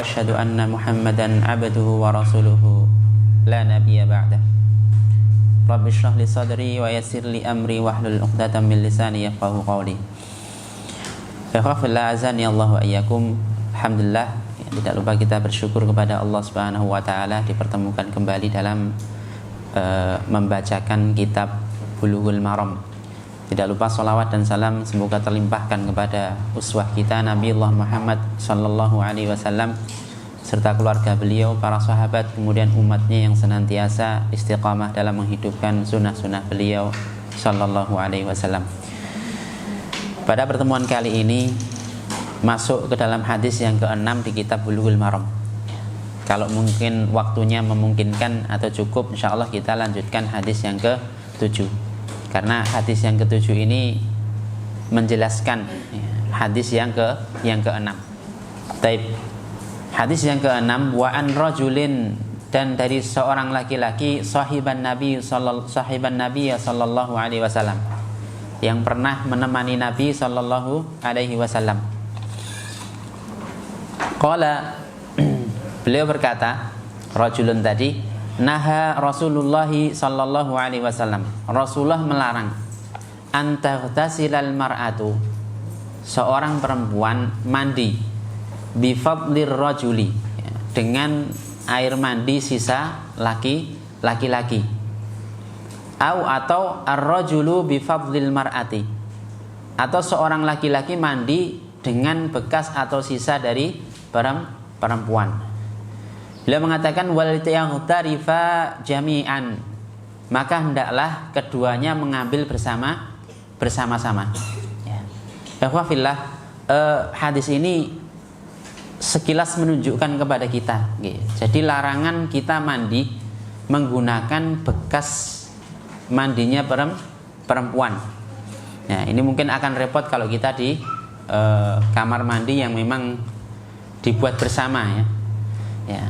وأشهد أن محمدا عبده ورسوله لا نبي بعده رب اشرح لي صدري ويسر لي أمري واحلل عقدة من لساني يفقهوا قولي. Ikhwafillah azani Allah wa iyyakum. Alhamdulillah, tidak lupa kita bersyukur kepada Allah Subhanahu wa taala dipertemukan kembali dalam membacakan kitab Bulughul Maram. Tidak lupa salawat dan salam semoga terlimpahkan kepada uswah kita Nabi Allah Muhammad sallallahu alaihi wasallam serta keluarga beliau, para sahabat, kemudian umatnya yang senantiasa istiqamah dalam menghidupkan sunnah-sunnah beliau sallallahu alaihi wasallam. Pada pertemuan kali ini masuk ke dalam hadis yang ke-6 di kitab Bulughul Maram. Kalau mungkin waktunya memungkinkan atau cukup, insyaallah kita lanjutkan hadis yang ke-7. Karena hadis yang ke-7 ini menjelaskan hadis yang ke-6. Taib. Hadis yang ke-6, wa an rajulin, dan dari seorang laki-laki sahiban Nabi sallallahu alaihi wasallam, yang pernah menemani Nabi sallallahu alaihi wasallam. Qala, beliau berkata, rajulun tadi, naha Rasulullah sallallahu alaihi wasallam, Rasulullah melarang antaghtasilal mar'atu, seorang perempuan mandi bifadlir rajuli, dengan air mandi sisa laki-laki, atau ar-rajulu bifadlil mar'ati, atau seorang laki-laki mandi dengan bekas atau sisa dari perempuan. Beliau mengatakan wal tarifa jami'an, maka hendaklah keduanya mengambil bersama-sama. Ya. Ikhwafillah, hadis ini sekilas menunjukkan kepada kita, jadi larangan kita mandi menggunakan bekas mandinya perempuan. Nah, ini mungkin akan repot kalau kita di kamar mandi yang memang dibuat bersama, ya.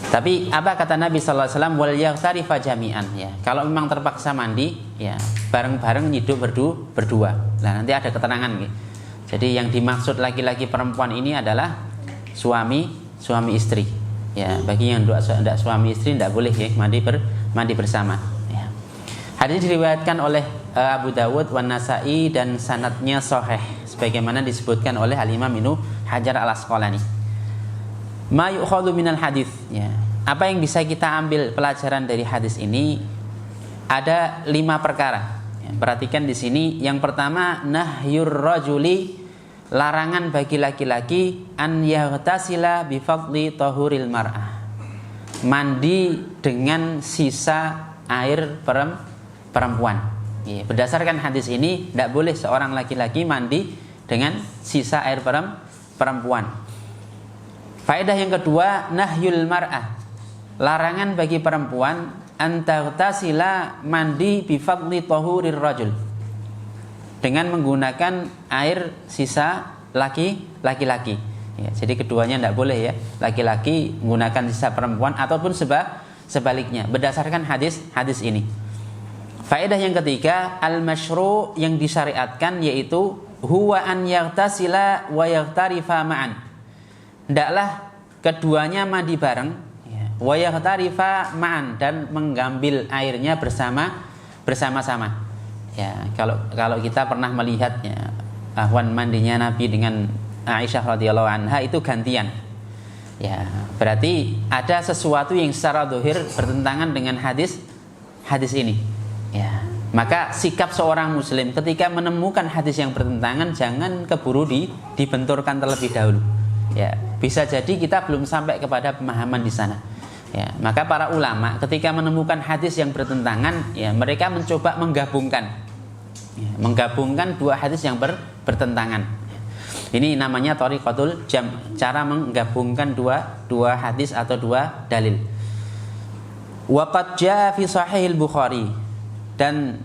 Tapi apa kata Nabi sallallahu alaihi wasallam, wal yaghtarifa jami'an, ya. Kalau memang terpaksa mandi, ya bareng-bareng nyiduh berdua. Nah, nanti ada keterangan, gitu. Jadi yang dimaksud laki-laki perempuan ini adalah suami istri. Ya, bagi yang tidak suami istri tidak boleh, ya, mandi bersama. Ya. Hadis diriwayatkan oleh Abu Dawud wan Nasa'i dan sanadnya sahih sebagaimana disebutkan oleh Al-Imam Ibnu Hajar Al-Asqalani. Ma yu'khadhu minal hadis, ya. Apa yang bisa kita ambil pelajaran dari hadis ini? Ada 5 perkara. Ya, perhatikan di sini. Yang pertama, nahyur rajuli, larangan bagi laki-laki an yaghtasila bi fadli tahuril mar'ah, mandi dengan sisa air perempuan. Ya, berdasarkan hadis ini tidak boleh seorang laki-laki mandi dengan sisa air perempuan. Faedah yang kedua, nahyul mar'ah, larangan bagi perempuan antaghtasila, mandi bi fadli tahurir rajul, dengan menggunakan air sisa laki-laki. Ya, jadi keduanya tidak boleh, ya, laki-laki menggunakan sisa perempuan ataupun sebaliknya berdasarkan hadis ini. Faedah yang ketiga, al-masyru', yang disyariatkan, yaitu huwa an yaghtasila wa yaghtarifa ma'an, hendaklah keduanya mandi bareng, ya, wa yaghtarifa ma'an, dan mengambil airnya bersama-sama. Ya, kalau kita pernah melihatnya ahwan mandinya Nabi dengan Aisyah radhiyallahu anha itu gantian. Ya, berarti ada sesuatu yang secara zahir bertentangan dengan hadis ini. Ya, maka sikap seorang muslim ketika menemukan hadis yang bertentangan jangan keburu dibenturkan terlebih dahulu. Ya, bisa jadi kita belum sampai kepada pemahaman di sana. Ya, maka para ulama ketika menemukan hadis yang bertentangan, ya, mereka mencoba menggabungkan dua hadis yang bertentangan. Ini namanya thariqatul jam', cara menggabungkan dua hadis atau dua dalil. Wa qad jaa fi sahih al-Bukhari, dan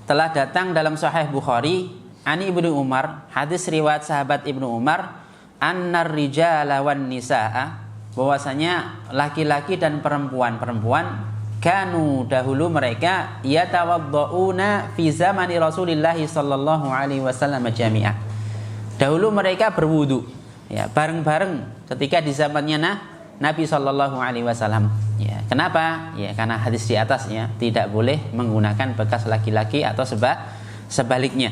telah datang dalam sahih Bukhari, ani Ibnu Umar, hadis riwayat sahabat Ibnu Umar, annar rijala wan nisaa, bahwasanya laki-laki dan perempuan kanu, dahulu mereka, yatawaddauna fi zamani Rasulillah sallallahu alaihi wasallam jami'ah, dahulu mereka berwudu ya bareng-bareng ketika di zamannya Nabi Shallallahu Alaihi Wasallam. Ya, kenapa? Ya karena hadis di atasnya tidak boleh menggunakan bekas laki-laki atau sebaliknya.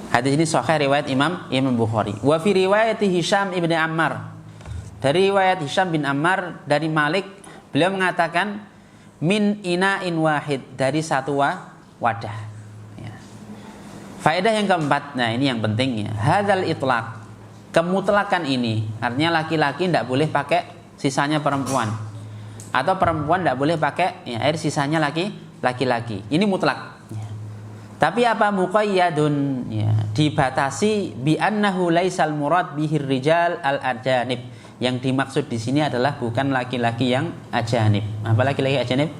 Hadis ini sahih riwayat Imam Bukhari. Wa fi riwayat Hisham ibn Ammar. Dari riwayat Hisham bin Ammar dari Malik, beliau mengatakan min ina'in wahid, dari satu wadah. Ya. Faedah yang keempat, nah ini yang penting ya. Hadzal itlaq, kemutlakan ini artinya laki-laki tidak boleh pakai sisanya perempuan, atau perempuan tidak boleh pakai ya, air sisanya laki-laki. Ini mutlak. Ya. Tapi apa muqayyadun? Ya, dibatasi bi annahu laisal murad bihir rijal al ajanib. Yang dimaksud di sini adalah bukan laki-laki yang ajanib. Apa laki-laki ajanib?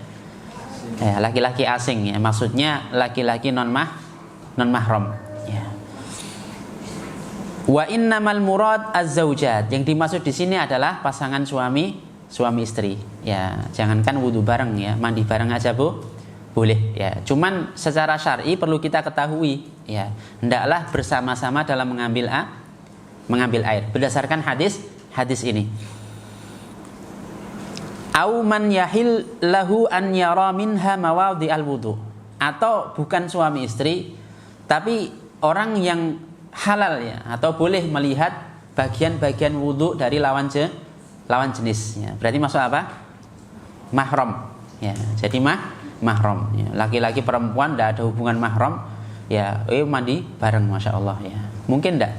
Ya, laki-laki asing ya. Maksudnya laki-laki non mahram. Ya. Wa innamal murad az-zaujat. Yang dimaksud di sini adalah pasangan suami istri. Ya, jangankan wudu bareng ya, mandi bareng aja boleh ya. Cuman secara syar'i perlu kita ketahui ya, hendaklah bersama-sama dalam mengambil air berdasarkan hadis ini. Au man yahil lahu an yara minha mawadhi al-wudu, atau bukan suami istri tapi orang yang halal ya, atau boleh melihat bagian-bagian wudu dari lawan jenis ya. Berarti masuk apa? Mahram ya. Jadi mahram ya. Laki-laki perempuan tidak ada hubungan mahram ya, mandi bareng, masya Allah ya. Mungkin enggak?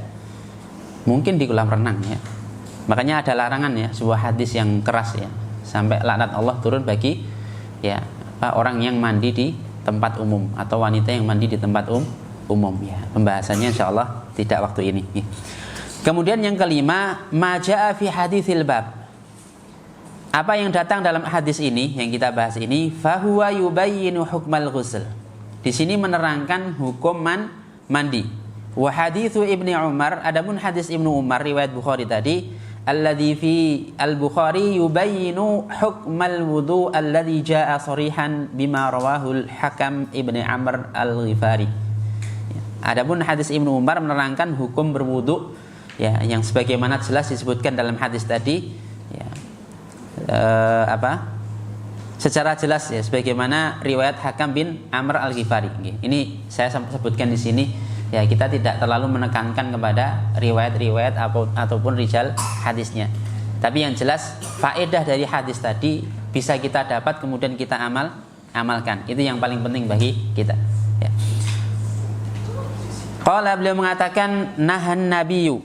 Mungkin di kolam renang ya. Makanya ada larangan ya, sebuah hadis yang keras ya, sampai laknat Allah turun bagi ya orang yang mandi di tempat umum atau wanita yang mandi di tempat umum ya. Pembahasannya insyaallah tidak waktu ini. Kemudian yang kelima, majaa fi haditsil bab. Apa yang datang dalam hadis ini yang kita bahas ini, fahuwa yubayyinu hukmal ghusl. Di sini menerangkan hukum mandi. Wa haditsu Ibnu Umar, adapun hadis Ibnu Umar riwayat Bukhari tadi, alladzi fi al-Bukhari yubayyinu hukmal wudu alladzi jaa sharihan bima rawahul Hakam Ibnu Amr al-Ghifari. Adapun hadis Ibnu Umar menerangkan hukum berwudu ya, yang sebagaimana jelas disebutkan dalam hadis tadi ya, secara jelas ya, sebagaimana riwayat Hakam bin Amr al-Ghifari. Ini saya sebutkan di sini ya, kita tidak terlalu menekankan kepada riwayat-riwayat ataupun rijal hadisnya. Tapi yang jelas faedah dari hadis tadi bisa kita dapat kemudian kita amalkan. Itu yang paling penting bagi kita. Ya. Qala, beliau mengatakan nahan nabiyyu,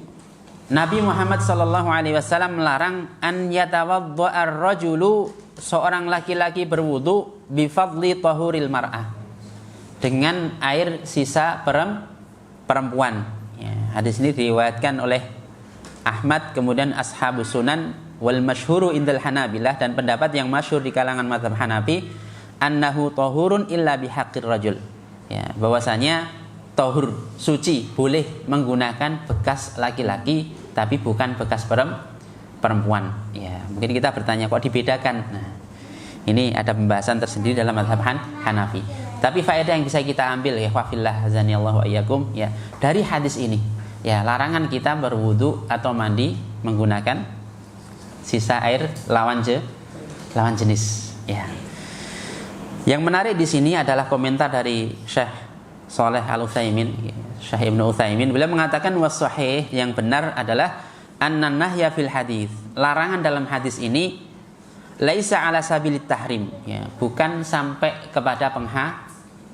Nabi Muhammad sallallahu alaihi wasallam melarang an yatawadda ar-rajulu, seorang laki-laki berwudu bi fadli tahuril mar'ah, dengan air sisa perempuan. Ya, hadis ini diriwayatkan oleh Ahmad, kemudian ashabus sunan, wal masyhuru indal Hanabilah, dan pendapat yang masyhur di kalangan mazhab Hanafi, annahu tahurun illa bihaqqir rajul. Ya, bahwasanya tahur, suci, boleh menggunakan bekas laki-laki tapi bukan bekas perempuan. Ya, mungkin kita bertanya kok dibedakan. Nah, ini ada pembahasan tersendiri dalam mazhab Hanafi. Tapi faedah yang bisa kita ambil ya, wafillah hazanillahu wa iyyakum ya, dari hadis ini ya, larangan kita berwudu atau mandi menggunakan sisa air lawan jenis ya. Yang menarik di sini adalah komentar dari Syekh Shalih Al-Utsaimin, Syekh Ibnu Utsaimin. Beliau mengatakan was-shahih, yang benar adalah annan nahya fil hadis, larangan dalam hadis ini laisa ala sabilit tahrim ya, bukan sampai kepada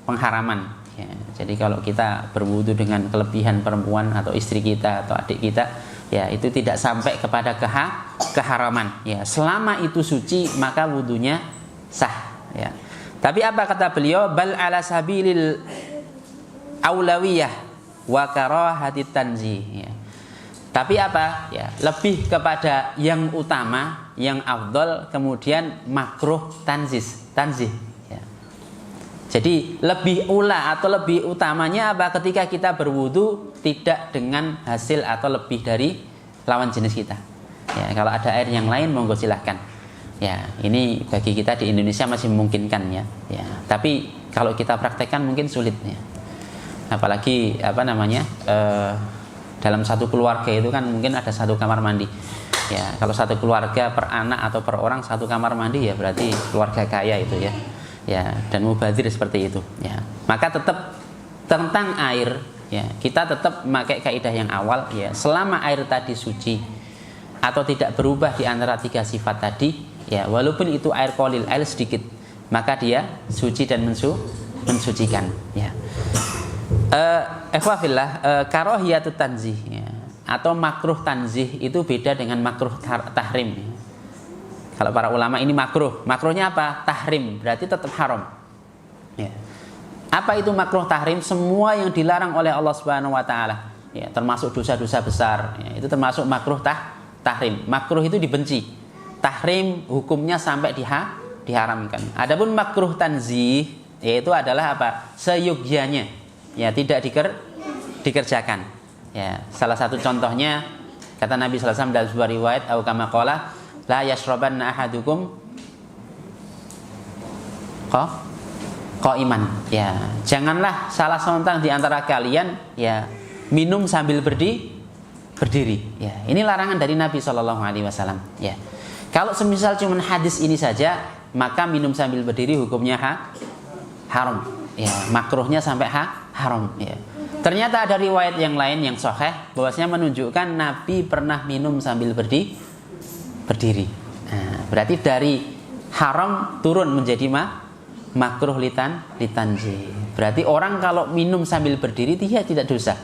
pengharaman ya. Jadi kalau kita berwudu dengan kelebihan perempuan atau istri kita atau adik kita ya, itu tidak sampai kepada keharaman ya. Selama itu suci maka wudunya sah ya. Tapi apa kata beliau, bal ala sabilil aulawiyah wa karahatit tanzih ya. Tapi apa ya, lebih kepada yang utama, yang afdol, kemudian makruh tanzih ya. Jadi lebih ula atau lebih utamanya apa, ketika kita berwudu tidak dengan hasil atau lebih dari lawan jenis kita ya. Kalau ada air yang lain monggo silahkan ya. Ini bagi kita di Indonesia masih memungkinkan ya. Tapi kalau kita praktekkan mungkin sulit ya. Apalagi dalam satu keluarga itu kan mungkin ada satu kamar mandi. Ya, kalau satu keluarga per anak atau per orang satu kamar mandi ya berarti keluarga kaya itu ya. Ya, dan mubazir seperti itu. Ya, maka tetap tentang air, ya kita tetap memakai kaidah yang awal, ya selama air tadi suci atau tidak berubah di antara 3 sifat tadi, ya walaupun itu air qalil, air sedikit, maka dia suci dan mensucikan. Ya. Ikhwafillah, karahiyatut tanzih, ya, atau makruh tanzih itu beda dengan makruh tahrim. Ya. Kalau para ulama ini makruh, makruhnya apa? Tahrim, berarti tetap haram. Ya. Apa itu makruh tahrim? Semua yang dilarang oleh Allah Subhanahu wa taala, ya, termasuk dosa-dosa besar, ya, itu termasuk makruh tahrim. Makruh itu dibenci. Tahrim hukumnya sampai diharamkan. Adapun makruh tanzih, yaitu adalah apa? Seyogyanya, ya tidak dikerjakan. Ya, salah satu contohnya kata Nabi sallallahu alaihi wasallam dalam sebuah riwayat, au kama qala la yashrabanna ahadukum qaiman. Ya, janganlah salah seorang di antara kalian ya minum sambil berdiri. Ya, ini larangan dari Nabi sallallahu alaihi wasallam. Ya. Kalau semisal cuma hadis ini saja, maka minum sambil berdiri hukumnya haram. Ya, makruhnya sampai haram. Ya. Ternyata ada riwayat yang lain yang sahih bahwasanya menunjukkan Nabi pernah minum sambil berdiri. Nah, berarti dari haram turun menjadi makruh litanzih. Berarti orang kalau minum sambil berdiri dia tidak dosa.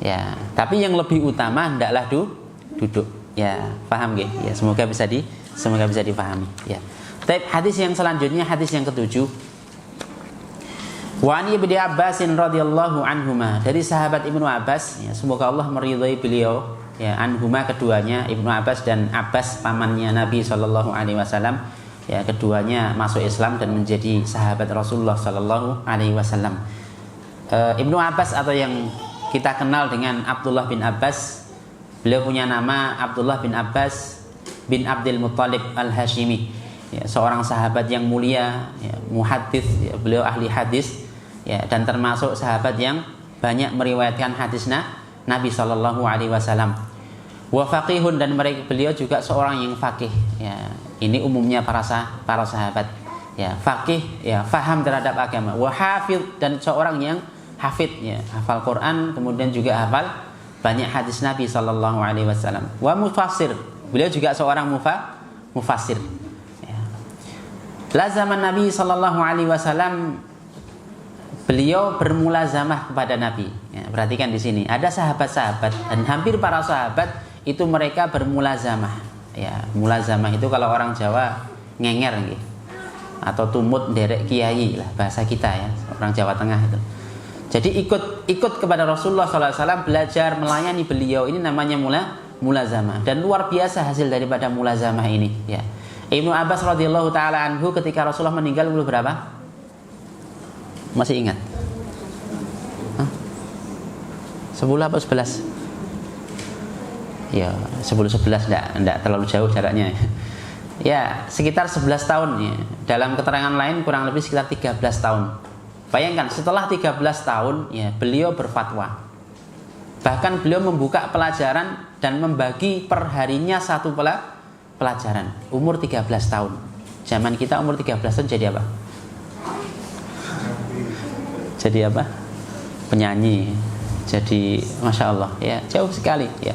Ya, tapi yang lebih utama hendaklah duduk. Ya, paham nggih? Ya, semoga bisa dipahami. Ya. Tapi hadis yang selanjutnya, hadis yang ke-7. Wa an Ibnu Abbas radhiyallahu anhuma, dari sahabat Ibnu Abbas, ya, semoga Allah meridhai beliau, ya, anhuma keduanya, Ibnu Abbas dan Abbas pamannya Nabi sallallahu alaihi wasallam, ya, keduanya masuk Islam dan menjadi sahabat Rasulullah sallallahu alaihi wasallam. Ibnu Abbas atau yang kita kenal dengan Abdullah bin Abbas, beliau punya nama Abdullah bin Abbas bin Abdul Muttalib al-Hashimi, ya, seorang sahabat yang mulia, ya, muhaddits, ya, beliau ahli hadis, ya, dan termasuk sahabat yang banyak meriwayatkan hadis Nabi sallallahu alaihi wasallam. Wa faqihun, dan beliau juga seorang yang faqih, ya. Ini umumnya para sahabat, ya, faqih, ya, faham terhadap agama. Wa hafidz, dan seorang yang hafid, ya, hafal Quran, kemudian juga hafal banyak hadis Nabi sallallahu alaihi wasallam. Wa mufassir, beliau juga seorang mufassir. Ya. Zaman Nabi sallallahu alaihi wasallam, beliau bermulazamah kepada Nabi. Ya, perhatikan di sini ada sahabat-sahabat dan hampir para sahabat itu mereka bermulazamah. Ya, mulazamah itu kalau orang Jawa ngenger gitu. Atau tumut derek kiai lah bahasa kita ya, orang Jawa Tengah itu. Jadi ikut kepada Rasulullah SAW, belajar melayani beliau, ini namanya mulazamah. Dan luar biasa hasil daripada mulazamah ini. Ya. Ibnu Abbas radhiyallahu taala anhu ketika Rasulullah meninggal umur berapa? Masih ingat? 10 apa 11? Ya 10-11 enggak terlalu jauh jaraknya. Ya sekitar 11 tahun ya. Dalam keterangan lain kurang lebih sekitar 13 tahun. Bayangkan setelah 13 tahun ya beliau berfatwa. Bahkan beliau membuka pelajaran dan membagi perharinya satu pelajaran. Umur 13 tahun. Zaman kita umur 13 tahun jadi apa? Jadi apa? Penyanyi. Jadi Masya Allah ya, jauh sekali ya.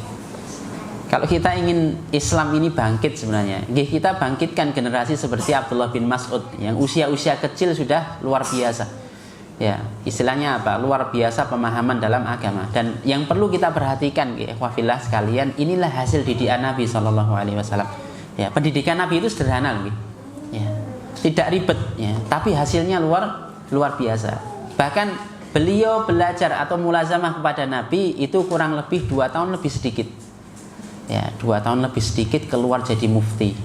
Kalau kita ingin Islam ini bangkit sebenarnya, kita bangkitkan generasi seperti Abdullah bin Mas'ud yang usia-usia kecil sudah luar biasa. Ya, istilahnya apa? Luar biasa pemahaman dalam agama. Dan yang perlu kita perhatikan, ikhwafillah sekalian, inilah hasil didikan Nabi sallallahu alaihi wasallam. Ya, pendidikan Nabi itu sederhana, ya, tidak ribet, ya, tapi hasilnya luar biasa. Bahkan beliau belajar atau mulazamah kepada Nabi itu kurang lebih 2 tahun lebih sedikit. Ya, 2 tahun lebih sedikit keluar jadi mufti.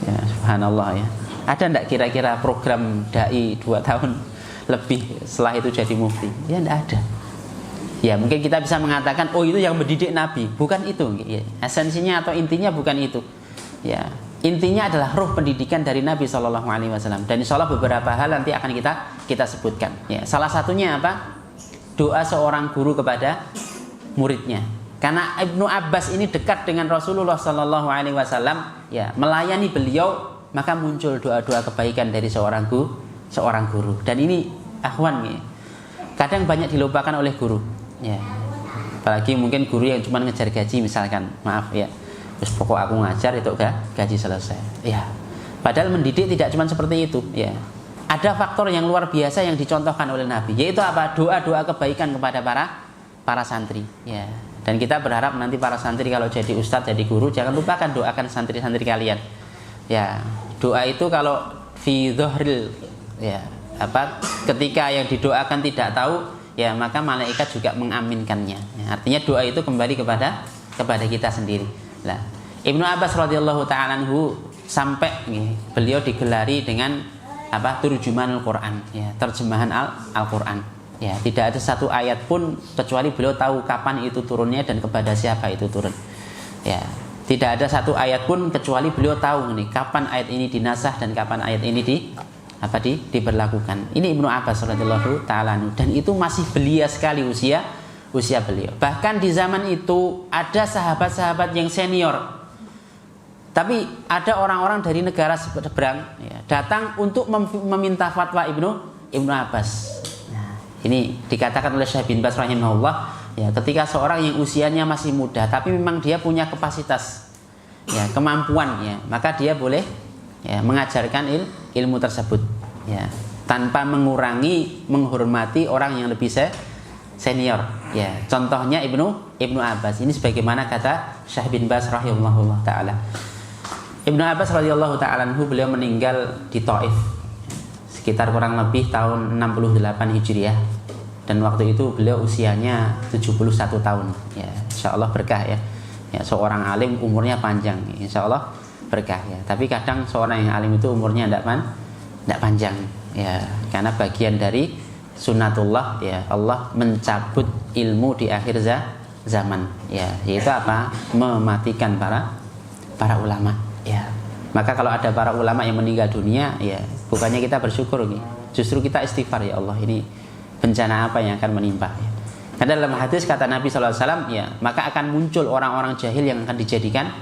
Ya, subhanallah ya. Ada enggak kira-kira program dai 2 tahun lebih setelah itu jadi mufti? Ya enggak ada. Ya mungkin kita bisa mengatakan oh itu yang mendidik Nabi. Bukan itu ya. Esensinya atau intinya bukan itu. Ya, intinya adalah ruh pendidikan dari Nabi SAW. Dan insya Allah beberapa hal nanti akan kita sebutkan. Ya, salah satunya apa? Doa seorang guru kepada muridnya. Karena Ibnu Abbas ini dekat dengan Rasulullah Sallallahu Alaihi Wasallam, ya, melayani beliau, maka muncul doa-doa kebaikan dari seorang guru. Dan ini akhwan, ya, kadang banyak dilupakan oleh guru, ya. Apalagi mungkin guru yang cuma ngejar gaji misalkan, maaf ya, terus pokok aku ngajar itu gaji selesai, ya. Padahal mendidik tidak cuma seperti itu, ya. Ada faktor yang luar biasa yang dicontohkan oleh Nabi, yaitu apa? Doa-doa kebaikan kepada para santri, ya. Dan kita berharap nanti para santri kalau jadi ustadz, jadi guru, jangan lupakan doakan santri-santri kalian. Ya, doa itu kalau fi dhahril, ya, ketika yang didoakan tidak tahu, ya, maka malaikat juga mengaminkannya. Ya, artinya doa itu kembali kepada kita sendiri. Nah, Ibnu Abbas radhiyallahu taala anhu sampai beliau digelari dengan turjumanul Quran, ya, terjemahan Al-Quran. Ya, tidak ada satu ayat pun kecuali beliau tahu kapan itu turunnya dan kepada siapa itu turun. Ya, tidak ada satu ayat pun kecuali beliau tahu nih kapan ayat ini dinasah dan kapan ayat ini diberlakukan. Ini Ibnu Abbas radhiyallahu taala anhu, dan itu masih belia sekali usia beliau. Bahkan di zaman itu ada sahabat-sahabat yang senior. Tapi ada orang-orang dari negara seberang, ya, datang untuk meminta fatwa Ibnu Abbas. Ini dikatakan oleh Syekh bin Baz rahimahullah, ya, ketika seorang yang usianya masih muda tapi memang dia punya kapasitas, ya, kemampuan, ya, maka dia boleh, ya, mengajarkan ilmu tersebut, ya, tanpa menghormati orang yang lebih senior, ya. Contohnya Ibnu Abbas. Ini sebagaimana kata Syekh bin Baz rahimahullah taala. Ibnu Abbas radhiyallahu taala anhu beliau meninggal di Thaif sekitar kurang lebih tahun 68 Hijriah, dan waktu itu beliau usianya 71 tahun, ya, insyaallah berkah, ya. Ya, seorang alim umurnya panjang, insyaallah berkah, ya. Tapi kadang seorang yang alim itu umurnya tidak panjang, ya, karena bagian dari sunnatullah, ya, Allah mencabut ilmu di akhir zaman, ya, yaitu mematikan para ulama, ya. Maka kalau ada para ulama yang meninggal dunia, ya, bukannya kita bersyukur, justru kita istighfar, ya Allah, ini bencana apa yang akan menimpa, ya. Karena dalam hadis kata Nabi SAW, ya, maka akan muncul orang-orang jahil yang akan dijadikan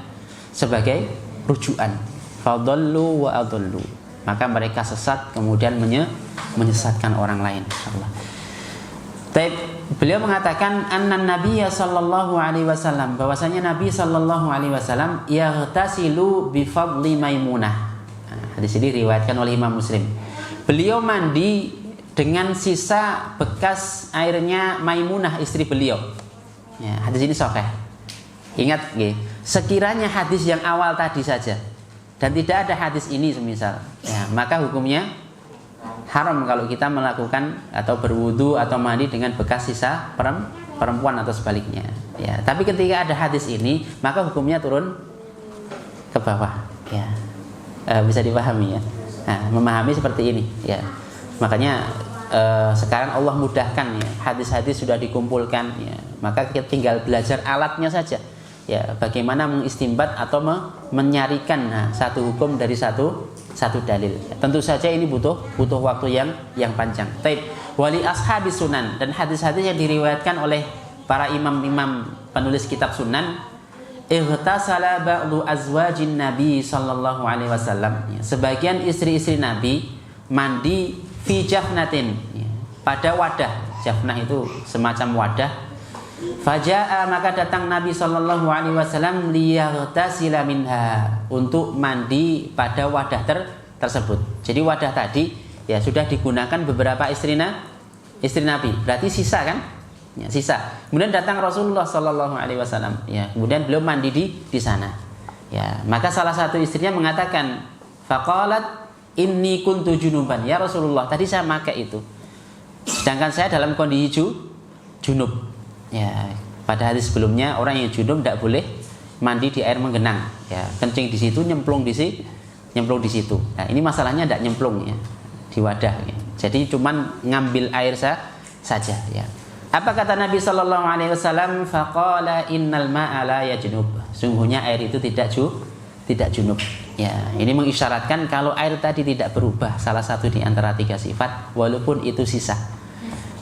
sebagai rujukan. Fadallu wa adallu. Maka mereka sesat kemudian menyesatkan orang lain, insyaallah. Beliau mengatakan annan Nabiya sallallahu alaihi wasallam, bahwasanya Nabi sallallahu alaihi wasallam yaghtasilu bi fadli Maimunah. Hadis ini diriwayatkan oleh Imam Muslim. Beliau mandi dengan sisa bekas airnya Maimunah, istri beliau. Ya, hadis ini sahih. Ingat, sekiranya hadis yang awal tadi saja dan tidak ada hadis ini semisal, ya, maka hukumnya haram kalau kita melakukan atau berwudu atau mandi dengan bekas sisa perempuan atau sebaliknya, ya. Tapi ketika ada hadis ini, maka hukumnya turun ke bawah, ya. Bisa dipahami, ya. Nah, memahami seperti ini, ya. Makanya sekarang Allah mudahkan, ya, hadis-hadis sudah dikumpulkan, ya. Maka kita tinggal belajar alatnya saja, ya, bagaimana mengistimbat atau menyarikan satu hukum dari satu dalil. Tentu saja ini butuh waktu yang panjang. Wali ashabi sunan, dan hadis-hadis yang diriwayatkan oleh para imam-imam penulis kitab sunan, ightasala ba'du azwajin Nabi sallallahu alaihi wasallam. Sebagian istri-istri Nabi mandi fi jafnatin, pada wadah. Jafnah itu semacam wadah. Faja'a, maka datang Nabi sallallahu alaihi wasallam liyaghtasila minha, untuk mandi pada wadah tersebut. Jadi wadah tadi, ya, sudah digunakan beberapa istri Nabi. Berarti sisa, kan? Ya, sisa. Kemudian datang Rasulullah sallallahu alaihi wasallam, ya, kemudian beliau mandi di sana. Ya, maka salah satu istrinya mengatakan, faqalat inni kuntu junuban, ya Rasulullah, tadi saya pakai itu, sedangkan saya dalam kondisi junub. Ya, pada hadis sebelumnya orang yang junub tidak boleh mandi di air menggenang, ya, kencing di situ, nyemplung di situ. Nah, ini masalahnya tidak nyemplung, ya, di wadah, ya. Jadi cuman ngambil air saja, ya. Apa kata Nabi sallallahu alaihi wasallam? Faqala innal ma'a la yajnub. Sungguhnya air itu tidak junub. Ya, ini mengisyaratkan kalau air tadi tidak berubah salah satu di antara tiga sifat, walaupun itu sisa.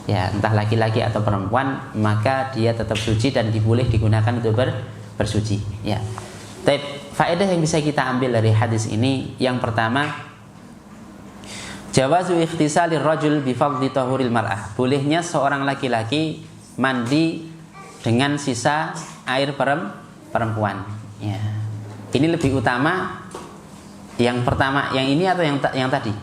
ya entah laki-laki atau perempuan, maka dia tetap suci dan boleh digunakan untuk bersuci. Ya. Faedah yang bisa kita ambil dari hadis ini, yang pertama, jawazu ikhtisalir rajul bi fadli tahuril mar'ah. Bolehnya seorang laki-laki mandi dengan sisa air perempuan. Ya. Ini lebih utama yang pertama, yang ini atau yang tadi?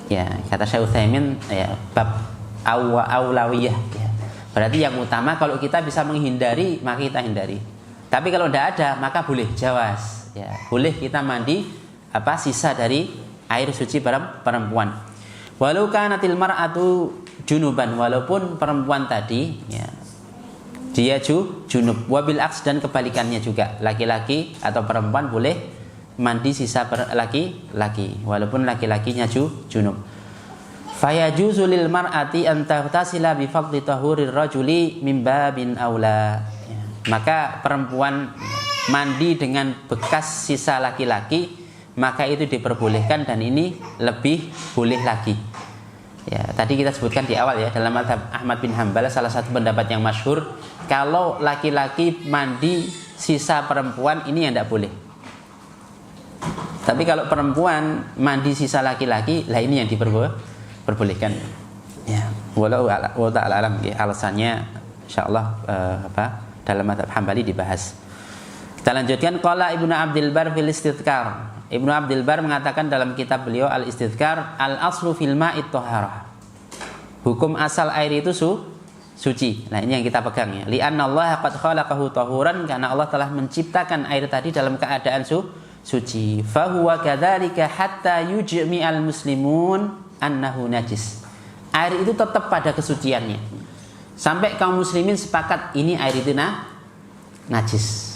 Ya, kata Syekh Utsaimin, ya, bab aulawiyah. Ya. Berarti yang utama kalau kita bisa menghindari, maka kita hindari. Tapi kalau tidak ada, maka boleh jawaz. Ya, boleh kita mandi sisa dari air suci perempuan. Walau kanatil mar'atu junuban, walaupun perempuan tadi, ya, dia junub. Wabil aks, dan kebalikannya juga, laki-laki atau perempuan boleh mandi sisa laki-laki walaupun laki-lakinya junub. Fayajuzu lil mar'ati an taghtasila bi fadli tahurir rajuli min babin aula. Ya. Maka perempuan mandi dengan bekas sisa laki-laki, maka itu diperbolehkan dan ini lebih boleh lagi. Ya, tadi kita sebutkan di awal ya, dalam mazhab Ahmad bin Hanbal salah satu pendapat yang masyhur, kalau laki-laki mandi sisa perempuan ini yang tidak boleh. Tapi kalau perempuan mandi sisa laki-laki, lah ini yang diperbolehkan. Ya, walau ta'ala alam, ya, alasannya insyaallah dalam mazhab Hambali dibahas. Kita lanjutkan, qala Ibnu Abdul Bar fil Istidhkar. Ibnu Abdul Bar mengatakan dalam kitab beliau Al-Istidhkar, al-aslu fil ma'it thaharah. Hukum asal air itu suci. Nah, ini yang kita pegang ya. Li'anna Allah qad khalaqahu tahuran, karena Allah telah menciptakan air tadi dalam keadaan suci. Fa huwa kadzalika hatta yujmi'al muslimun annahu najis. Air itu tetap pada kesuciannya. Sampai kaum muslimin sepakat ini air itu najis.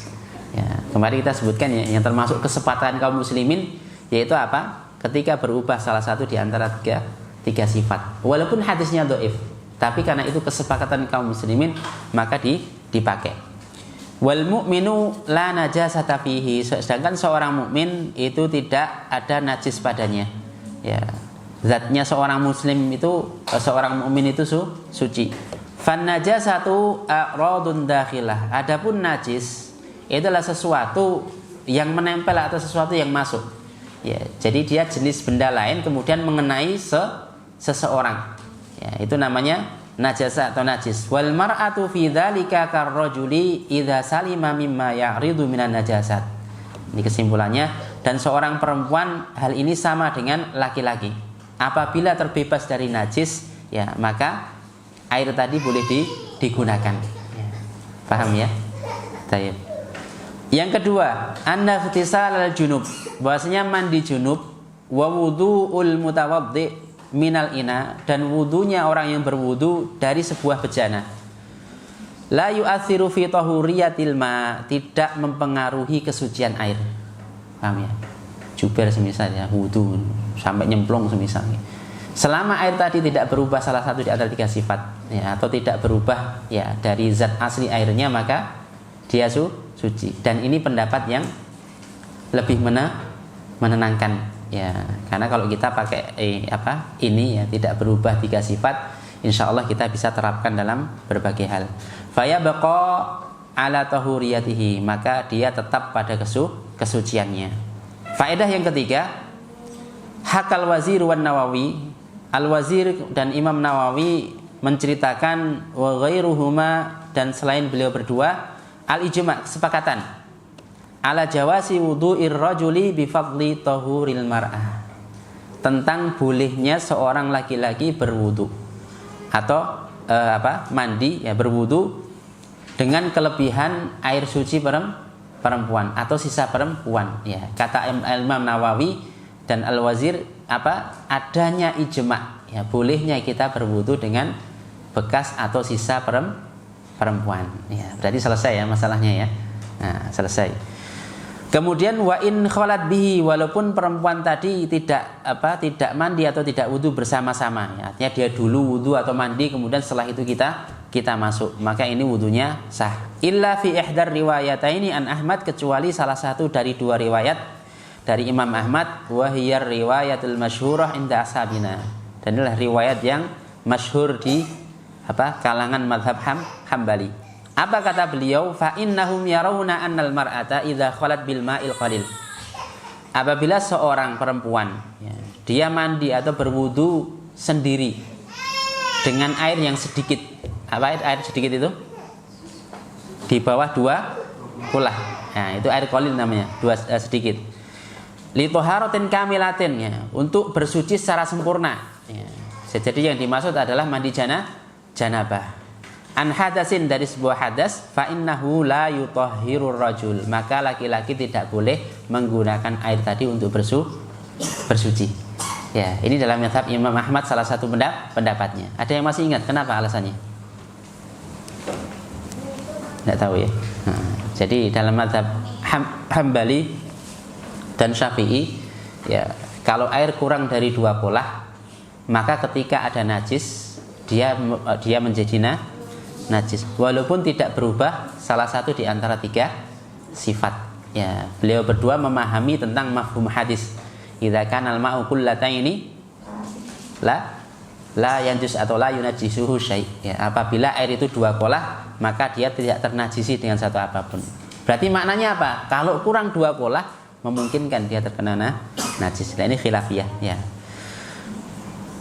Ya, kemarin kita sebutkan ya, yang termasuk kesepakatan kaum muslimin yaitu apa? Ketika berubah salah satu di antara tiga sifat. Walaupun hadisnya dhaif, tapi karena itu kesepakatan kaum muslimin maka dipakai. Wal mu'minu la najasata fihi. Sedangkan seorang mukmin itu tidak ada najis padanya. Ya. Zatnya seorang muslim itu, seorang mukmin itu suci. Fan najasatu a'radun dakhilah. Adapun najis itulah sesuatu yang menempel atau sesuatu yang masuk. Ya, jadi dia jenis benda lain kemudian mengenai seseorang. Ya, itu namanya najasa atau najis. Wal mar'atu fi dzalika karrajuli idza salima mimma ya'ridu minan najasat. Ini kesimpulannya, dan seorang perempuan hal ini sama dengan laki-laki. Apabila terbebas dari najis, ya maka air tadi boleh digunakan. Ya. Paham ya? Baik. Yang kedua, anna ightisal al-junub, bahwasanya mandi junub wa wudhu'ul mutawaddi minal ina, dan wudunya orang yang berwudu dari sebuah bejana. La yu'athiru fi tahuriyatil ma, tidak mempengaruhi kesucian air. Paham ya? Juber semisal ya, wudu sampai nyemplung semisal. Selama air tadi tidak berubah salah satu di antara tiga sifat, ya, atau tidak berubah ya dari zat asli airnya, maka dia suci. Dan ini pendapat yang lebih menenangkan ya, karena kalau kita pakai ini ya tidak berubah tiga sifat, insya Allah kita bisa terapkan dalam berbagai hal. Faya baqa ala tahuriyatihi, maka dia tetap pada kesuciannya. Faedah yang ketiga, hakal wazir wan Nawawi, al-Wazir dan Imam Nawawi menceritakan wa ghairuhuma, dan selain beliau berdua, al-ijma', kesepakatan ala jawasi wudu'ir rajuli bi fadli tahuril mar'ah, tentang bolehnya seorang laki-laki berwudu atau mandi ya, berwudu dengan kelebihan air suci perempuan atau sisa perempuan ya. Kata Imam Nawawi dan Al-Wazir adanya ijma' ya, bolehnya kita berwudu dengan bekas atau sisa perempuan ya, berarti selesai ya masalahnya ya. Nah, selesai. Kemudian wa in khalat bihi, walaupun perempuan tadi tidak mandi atau tidak wudu bersama-sama ya, artinya dia dulu wudu atau mandi kemudian setelah itu kita masuk, maka ini wudunya sah. Illa fi ihdar riwayataini an Ahmad, kecuali salah satu dari dua riwayat dari Imam Ahmad, wa hiyar riwayatul masyhurah inda ashabina, dan inilah riwayat yang masyhur di kalangan mazhab Hambali. Apa kata beliau? Fa innahum yarawna annal mar'ata idza khalat bil ma'il qalil. Apabila seorang perempuan dia mandi atau berwudu sendiri dengan air yang sedikit. Apa air sedikit itu? Di bawah 2 kulah. Nah, itu air qalil namanya, sedikit. Li taharatin kamilatin, untuk bersuci secara sempurna. Jadi yang dimaksud adalah mandi janabah. An hadasin, dari sebuah hadas, fa innahu la yutahhirur rajul, maka laki-laki tidak boleh menggunakan air tadi untuk bersuci. Ya, ini dalam mazhab Imam Ahmad salah satu pendapatnya. Ada yang masih ingat kenapa alasannya? Tidak tahu ya. Jadi dalam mazhab Hambali dan Syafi'i, ya, kalau air kurang dari 2 kolah, maka ketika ada najis dia menjadi najis, walaupun tidak berubah salah satu di antara 3 sifat. Ya, beliau berdua memahami tentang mafhum hadis. Idza kana al-ma'u qullataini la yanjus atau la yunajjisuhu syai'. Ya, apabila air itu 2 kolah, maka dia tidak ternajisi dengan satu apapun. Berarti maknanya apa? Kalau kurang 2 kolah, memungkinkan dia terkena najis. Nah, ini khilafiyah, ya.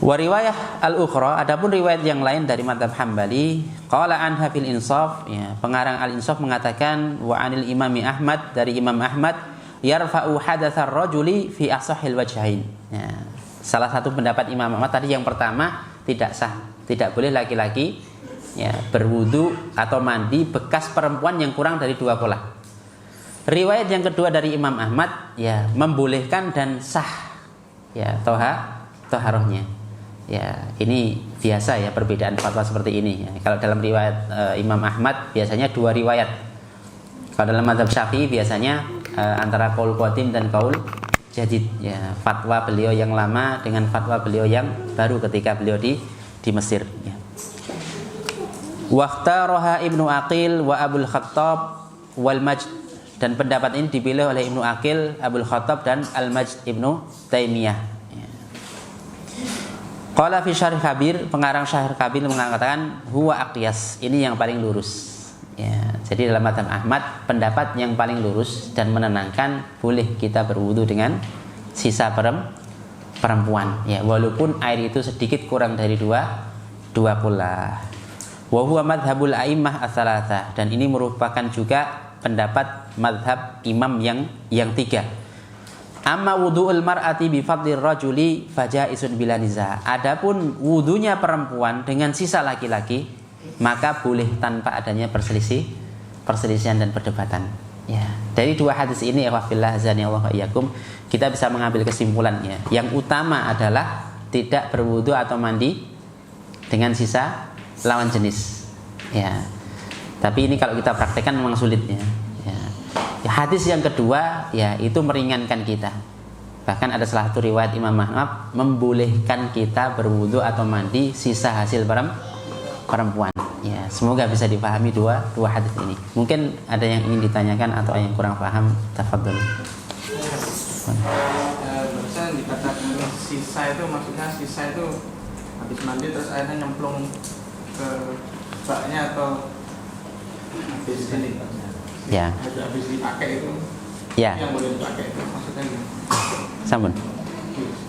Wa riwayah al-ukhra, adapun riwayat yang lain dari mazhab Hambali, qala anha fil insaf, ya, pengarang al-insaf mengatakan wa anil imami Ahmad, dari Imam Ahmad, yarfa'u hadatsar rajuli fi asahhil wajhain. Ya, salah satu pendapat Imam Ahmad tadi yang pertama tidak sah, tidak boleh laki-laki ya berwudu atau mandi bekas perempuan yang kurang dari 2 kolah. Riwayat yang kedua dari Imam Ahmad, ya, membolehkan dan sah, ya, toharohnya. Ya, ini biasa ya perbedaan fatwa seperti ini. Ya, kalau dalam riwayat Imam Ahmad biasanya 2 riwayat. Kalau dalam mazhab Syafi'i biasanya antara qaul qadim dan qaul jadid. Ya, fatwa beliau yang lama dengan fatwa beliau yang baru ketika beliau di Mesir. Ya. Waqtaraha Ibnu Aqil wa Abul Khattab wal Majd, dan pendapat ini dipilih oleh Ibnu Aqil, Abul Khattab dan Al-Majd Ibnu Taimiyah. Qala fi Syarh Kabir, pengarang Syarh Kabir mengatakan huwa aqyas, ini yang paling lurus. Ya, jadi dalam mazhab Ahmad pendapat yang paling lurus dan menenangkan, boleh kita berwudu dengan sisa perempuan. Ya, walaupun air itu sedikit kurang dari 2 kulah. Wa huwa madhabul a'immah ats-tsalatsah, dan ini merupakan juga pendapat mazhab imam yang 3. Amma wudu'ul mar'ati bi fadlir rajuli fajaisun bila niza. Adapun wudunya perempuan dengan sisa laki-laki, maka boleh tanpa adanya perselisihan dan perdebatan. Ya, dari 2 hadis ini, ya wafillah azani Allah wa iyyakum, kita bisa mengambil kesimpulannya. Yang utama adalah tidak berwudu atau mandi dengan sisa lawan jenis. Ya. Tapi ini kalau kita praktekkan memang sulit, ya. Hadis yang kedua, ya, itu meringankan kita. Bahkan ada salah satu riwayat Imam Ahmad membolehkan kita berwudu atau mandi sisa hasil perempuan. Ya, semoga bisa dipahami dua hadis ini. Mungkin ada yang ingin ditanyakan atau yang kurang paham, tafadhol. Barusan dikatakan sisa itu, maksudnya sisa itu habis mandi terus airnya nyemplung ke baknya atau habis ini? Ya. Habis dipakai itu. Ya. Yang boleh dipakai itu maksudnya gimana? Sampun.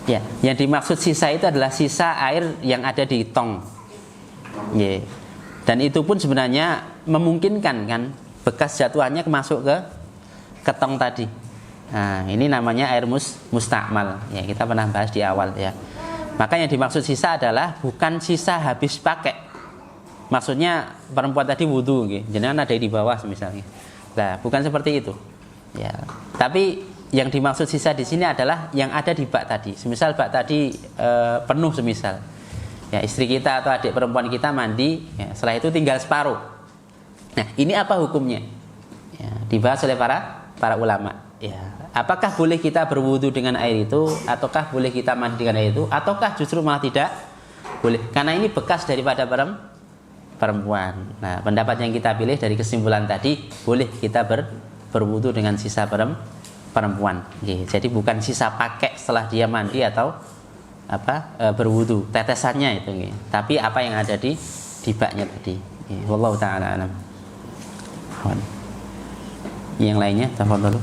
Ya, yang dimaksud sisa itu adalah sisa air yang ada di tong. Ya. Dan itu pun sebenarnya memungkinkan kan bekas jatuhannya masuk ke tong tadi. Nah, ini namanya air mustakmal. Ya, kita pernah bahas di awal, ya. Maka yang dimaksud sisa adalah bukan sisa habis pakai. Maksudnya perempuan tadi wudu, jenengan ada di bawah misalnya. Nah, bukan seperti itu. Ya. Tapi yang dimaksud sisa di sini adalah yang ada di bak tadi. Semisal bak tadi penuh semisal. Ya, istri kita atau adik perempuan kita mandi, ya, setelah itu tinggal separuh. Nah, ini apa hukumnya? Ya, dibahas oleh para ulama. Ya, apakah boleh kita berwudu dengan air itu, ataukah boleh kita mandi dengan air itu, ataukah justru malah tidak boleh? Karena ini bekas daripada perempuan. Nah, pendapat yang kita pilih dari kesimpulan tadi, boleh kita berwudu dengan sisa perempuan. Jadi bukan sisa pakai setelah dia mandi atau berwudu, tetesannya itu nggih. Tapi apa yang ada di baknya tadi. Wallahu taala alam. Yang lainnya tafadhol.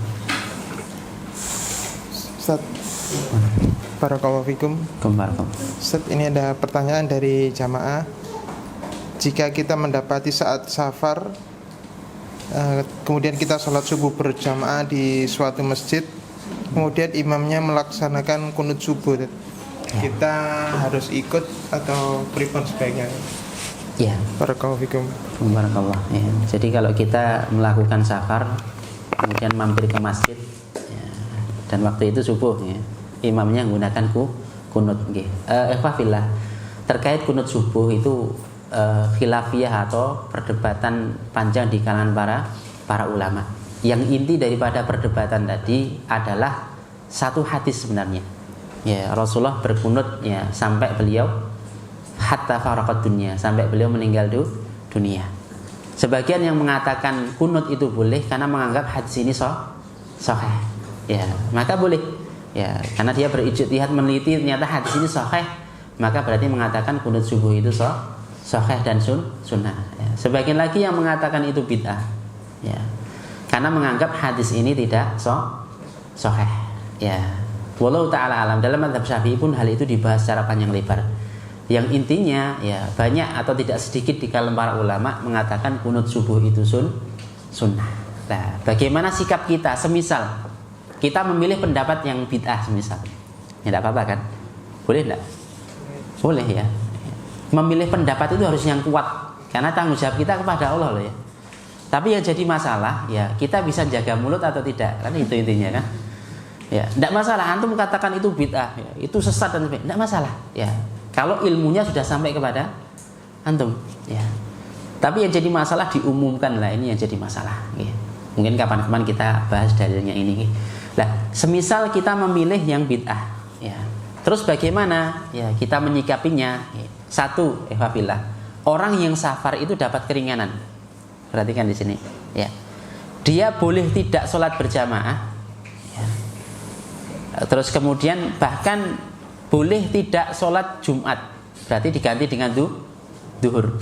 Ustaz, barakallahu fikum. Ustaz, ini ada pertanyaan dari jamaah. Jika kita mendapati saat safar, kemudian kita sholat subuh berjamaah di suatu masjid, kemudian imamnya melaksanakan kunut subuh, kita harus ikut atau pripun sebaiknya? Ya. Barakallahu fikum. Barakallah. Ya. Jadi kalau kita melakukan safar, kemudian mampir ke masjid, ya, dan waktu itu subuh, ya, imamnya menggunakan kunut. Fillah. Terkait kunut subuh itu khilafiyah atau perdebatan panjang di kalangan para ulama. Yang inti daripada perdebatan tadi adalah satu hadis sebenarnya. Ya, Rasulullah berkunut ya sampai beliau hatta faraqat dunya, sampai beliau meninggal dunia. Sebagian yang mengatakan kunut itu boleh karena menganggap hadis ini sahih. Ya, maka boleh. Ya, karena dia berijtihad meneliti ternyata hadis ini sahih, maka berarti mengatakan kunut subuh itu sahih dan sunnah. Ya. Sebagian lagi yang mengatakan itu bid'ah. Ya. Karena menganggap hadis ini tidak sahih. Ya. Wallahu taala alam, dalam mazhab Syafi'i pun hal itu dibahas secara panjang lebar. Yang intinya ya banyak atau tidak sedikit di kalangan para ulama mengatakan kunut subuh itu sunnah. Nah, bagaimana sikap kita semisal kita memilih pendapat yang bid'ah semisal? Ya tidak apa-apa kan? Boleh tidak? Boleh ya. Memilih pendapat itu harus yang kuat karena tanggung jawab kita kepada Allah loh ya. Tapi yang jadi masalah ya kita bisa jaga mulut atau tidak, kan itu intinya kan. Ya, tidak masalah antum katakan itu bid'ah, ya, itu sesat dan sebagainya, tidak masalah ya. Kalau ilmunya sudah sampai kepada antum, ya. Tapi yang jadi masalah diumumkan lah, ini yang jadi masalah. Ya. Mungkin kapan-kapan kita bahas dalilnya ini. Nah, semisal kita memilih yang bid'ah, ya. Terus bagaimana? Ya, kita menyikapinya. Ya. Satu, Fillah, orang yang safar itu dapat keringanan. Perhatikan di sini. Ya, dia boleh tidak sholat berjamaah. Ya. Terus kemudian bahkan boleh tidak sholat Jumat, berarti diganti dengan duhur.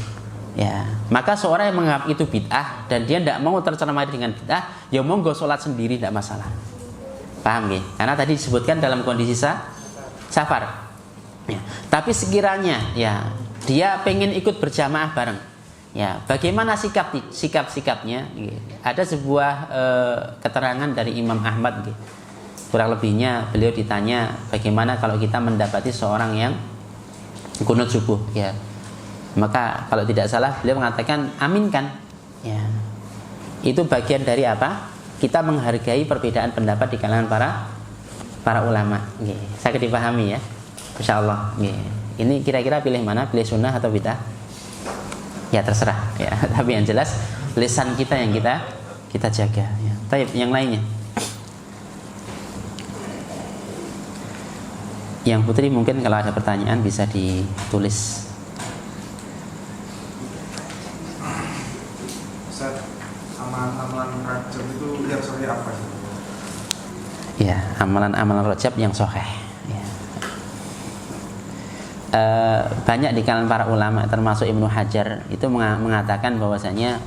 Ya, maka seorang yang menganggap itu bid'ah dan dia tidak mau tercermati dengan bid'ah, ya monggo sholat sendiri tidak masalah. Paham ya? Karena tadi disebutkan dalam kondisi safar. Ya. Tapi sekiranya ya dia pengen ikut berjamaah bareng, ya bagaimana sikapnya? Ya. Ada sebuah keterangan dari Imam Ahmad. Ya. Kurang lebihnya beliau ditanya bagaimana kalau kita mendapati seorang yang kunut subuh, ya. Maka kalau tidak salah beliau mengatakan aminkan, ya. Itu bagian dari apa? Kita menghargai perbedaan pendapat di kalangan para ulama. Ya. Saya dipahami ya, insyaallah. Ya. Ini kira-kira pilih mana? Pilih sunnah atau bid'ah? Ya terserah. Ya. Tapi yang jelas lisan kita yang kita jaga. Ya. Tapi yang lainnya. Yang putri mungkin kalau ada pertanyaan bisa ditulis. Ustaz, amalan-amalan Rajab itu yang sahih apa? Ya, amalan-amalan Rajab yang sahih. Ya. Banyak di kalangan para ulama termasuk Ibnu Hajar itu mengatakan bahwasanya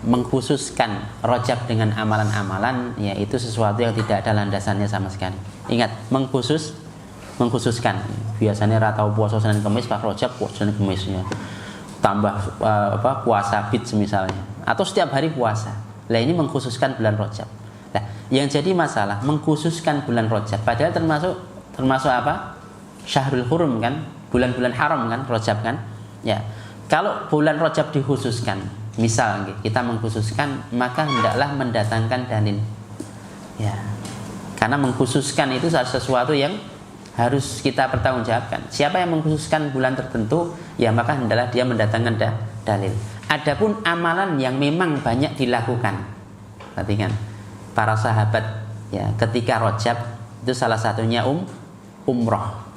mengkhususkan Rajab dengan amalan-amalan ya itu sesuatu yang tidak ada landasannya sama sekali. Ingat, mengkhususkan. Biasanya ratau puasa Senin Kamis, Pak Rajab puasa Senin Kamisnya. Tambah puasa bid misalnya atau setiap hari puasa. Lah ini mengkhususkan bulan Rajab. Nah, yang jadi masalah mengkhususkan bulan Rajab padahal termasuk apa? Syahrul Hurum kan, bulan-bulan haram kan, Rajab kan? Ya. Kalau bulan Rajab dikhususkan, misal kita mengkhususkan, maka hendaklah mendatangkan dalil. Ya. Karena mengkhususkan itu sesuatu yang harus kita pertanggungjawabkan. Siapa yang mengkhususkan bulan tertentu, ya maka hendaklah dia mendatangkan dalil. Adapun amalan yang memang banyak dilakukan, perhatikan para sahabat, ya ketika Rajab itu salah satunya umroh.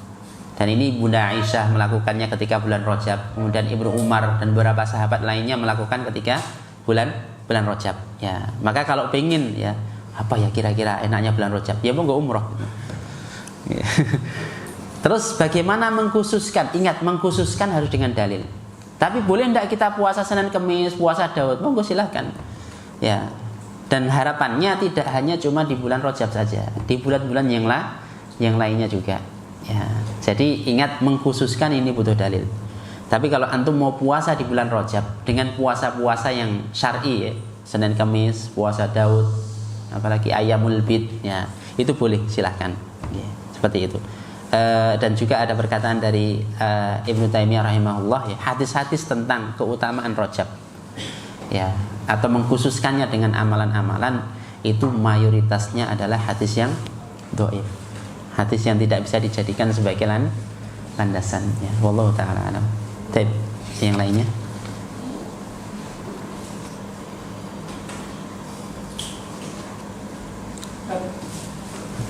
Dan ini Bunda Aisyah melakukannya ketika bulan Rajab. Kemudian Ibnu Umar dan beberapa sahabat lainnya melakukan ketika bulan Rajab. Ya, maka kalau pengen ya apa ya kira-kira enaknya bulan Rajab, ya monggo umroh. Terus bagaimana mengkhususkan? Ingat, mengkhususkan harus dengan dalil. Tapi boleh tidak kita puasa Senin Kemis, puasa Daud? Monggo silahkan. Ya. Dan harapannya tidak hanya cuma di bulan Rajab saja, di bulan-bulan yang lainnya juga. Ya. Jadi ingat, mengkhususkan ini butuh dalil. Tapi kalau antum mau puasa di bulan Rajab dengan puasa-puasa yang syar'i, ya, Senin Kemis, puasa Daud, apalagi Ayyamul Bid, ya, itu boleh, silahkan. Ya, seperti itu. Dan juga ada perkataan dari Ibnu Taimiyah rahimahullah, ya, hadis-hadis tentang keutamaan Rajab, ya, atau mengkhususkannya dengan amalan-amalan, itu mayoritasnya adalah hadis yang dhaif, hadis yang tidak bisa dijadikan sebagai landasan, ya. Wallahu taala alam. Baik, yang lainnya.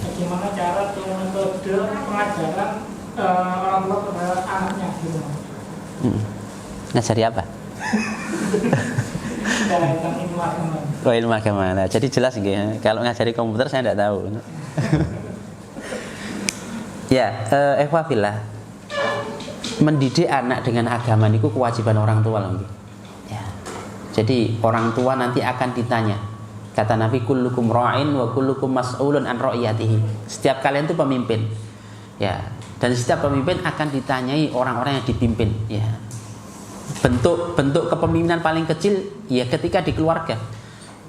Bagaimana cara atau metode pengajaran orang tua kepada anaknya gitu? Ngajari apa? Ilmu agama. Nah, jadi jelas nggih, ya. Kalau ngajari komputer saya tidak tahu. Ya, ikhwafillah, mendidik anak dengan agama niku kewajiban orang tua loh. Ya. Jadi orang tua nanti akan ditanya. Kata Nabi, kullukum ra'in wa kullukum mas'ulun an ra'iyatihi. Setiap kalian itu pemimpin. Ya. Dan setiap pemimpin akan ditanyai orang-orang yang dipimpin, ya. Bentuk kepemimpinan paling kecil ya ketika di keluarga.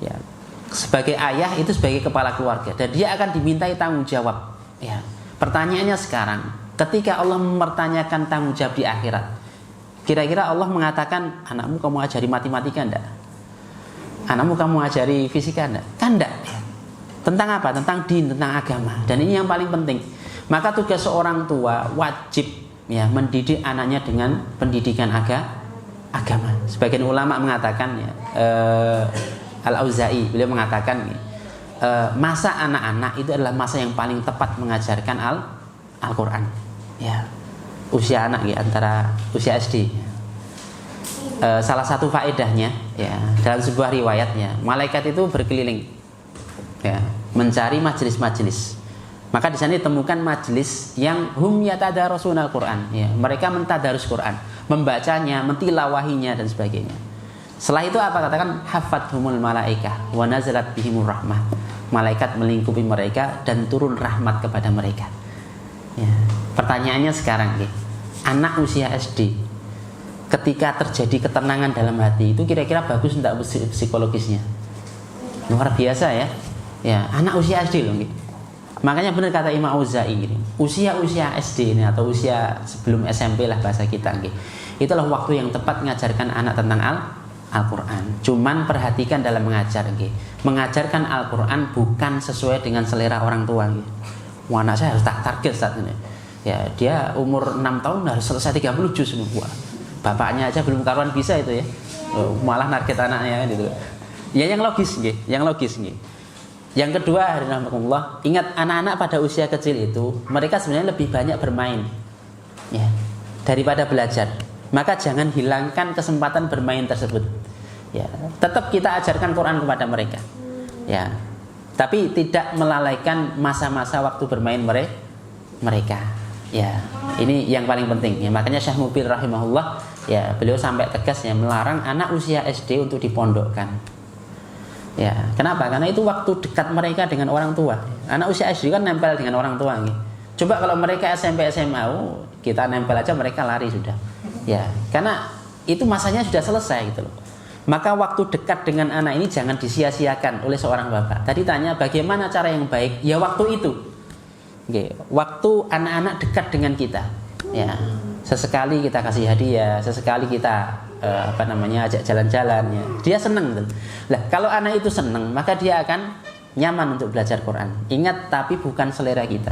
Ya. Sebagai ayah itu sebagai kepala keluarga dan dia akan dimintai tanggung jawab. Ya. Pertanyaannya sekarang, ketika Allah mempertanyakan tanggung jawab di akhirat, kira-kira Allah mengatakan, anakmu kamu ajari matematika enggak? Anakmu kamu ajari fisika enggak? Kan enggak. Tentang apa? Tentang din, tentang agama. Dan ini yang paling penting. Maka tugas seorang tua wajib, ya, mendidik anaknya dengan pendidikan agama. Sebagian ulama mengatakan, ya, Al-Auza'i beliau mengatakan, masa anak-anak itu adalah masa yang paling tepat mengajarkan Al-Quran. Ya. Usia anak, ya, antara usia SD. Salah satu faedahnya, ya, dalam sebuah riwayatnya, malaikat itu berkeliling, ya, mencari majelis-majelis. Maka di sana ditemukan majelis yang hum yatadarusuna Al-Quran, ya, mereka mentadarus Quran, membacanya, mentilawahinya dan sebagainya. Setelah itu apa katakan? Hafathumul malaikah wa nazalat bihimur rahmah. Malaikat melingkupi mereka dan turun rahmat kepada mereka. Ya. Pertanyaannya sekarang, ya, anak usia SD ketika terjadi ketenangan dalam hati itu kira-kira bagus enggak psikologisnya? Luar biasa, ya. Ya, anak usia SD loh, gitu. Makanya benar kata Imam Auza'i gitu. Usia SD ini atau usia sebelum SMP lah bahasa kita, gitu. Itulah waktu yang tepat mengajarkan anak tentang Al-Quran. Cuman perhatikan dalam mengajar, gitu. Mengajarkan Al-Quran bukan sesuai dengan selera orang tua, gitu. Wah, anak saya harus target saat ini. Ya, dia umur 6 tahun harus selesai 30 juz semua. Bapaknya aja belum karuan bisa itu, ya. Malah target anaknya gitu. Ya yang logis nggih, yang logis nggih. Yang kedua, rahmatullah, ingat anak-anak pada usia kecil itu mereka sebenarnya lebih banyak bermain, ya, daripada belajar. Maka jangan hilangkan kesempatan bermain tersebut. Ya, tetap kita ajarkan Quran kepada mereka. Ya. Tapi tidak melalaikan masa-masa waktu bermain mereka. Ya, ini yang paling penting. Ya, makanya Syekh Mubil rahimahullah, ya, beliau sampai tegas, ya, melarang anak usia SD untuk dipondokkan. Ya, kenapa? Karena itu waktu dekat mereka dengan orang tua. Anak usia SD kan nempel dengan orang tua, gitu. Coba kalau mereka SMP SMA, kita nempel aja mereka lari sudah. Ya, karena itu masanya sudah selesai gitu loh. Maka waktu dekat dengan anak ini jangan disia-siakan oleh seorang bapak. Tadi tanya bagaimana cara yang baik? Ya waktu itu. Oke, waktu anak-anak dekat dengan kita. Ya, sesekali kita kasih hadiah, sesekali kita ajak jalan-jalan, ya. Dia senang gitu. Lah, kalau anak itu senang, maka dia akan nyaman untuk belajar Quran. Ingat, tapi bukan selera kita.